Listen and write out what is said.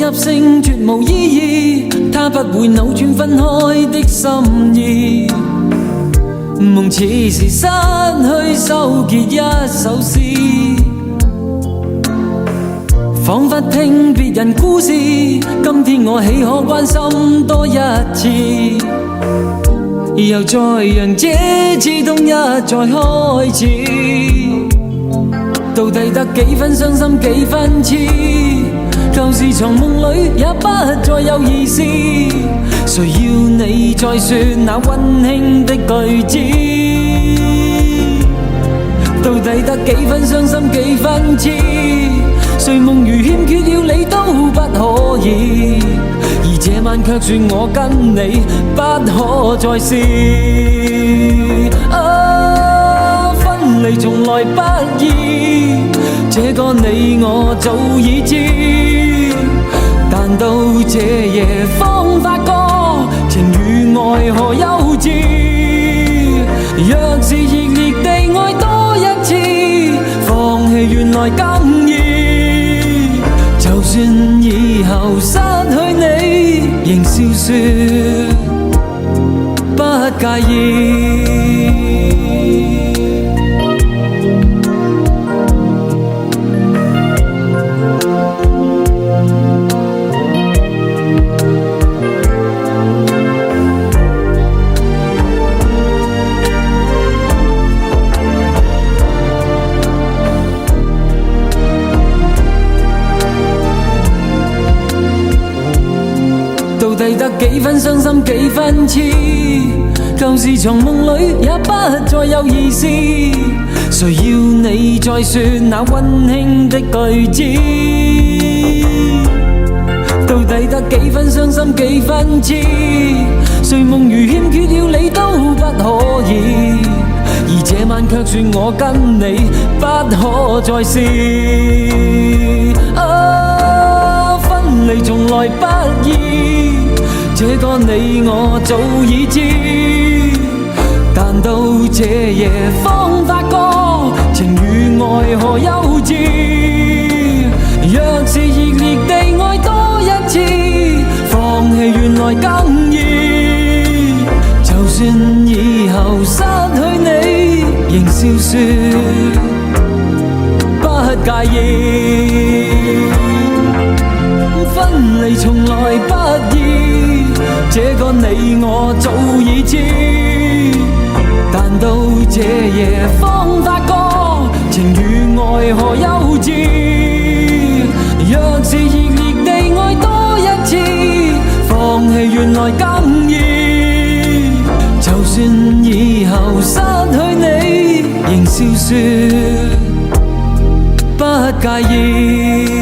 入性絕無意義，它不會扭轉分開的心意。夢似是失去收結一首詩，彷彿聽別人故事，今天我豈可關心多一次？又再讓這次冬日再開始，到底得幾分傷心幾分痴？舊時藏夢裡也不再有意思，誰要你再說那溫馨的句子？到底得幾分傷心幾分痴？誰夢如欠缺了你都不可以，而這晚卻說我跟你不可再試。分離從來不易，這個你我早已知，但到這夜方發覺情與愛何幼稚。若是熱烈地愛多一次，放棄原來更易。就算以後失去你，仍笑說不介意。到底得幾分傷心幾分痴？舊時藏夢裡也不再有意思，誰要你再說那溫馨的句子？到底得幾分傷心幾分痴？誰夢如欠缺了你都不可以，而這晚卻說我跟你不可再試。分離從來不易，這個你我早已知，但到這夜方發覺情與愛何幼稚。若是熱烈地愛多一次，放棄原來更易。就算以後失去你，仍笑說不介意。分離從來不易，這個你我早已知，但到這夜方發覺情與愛何幼稚。若是熱烈地愛多一次，放棄原來更易。就算以後失去你，仍笑說不介意。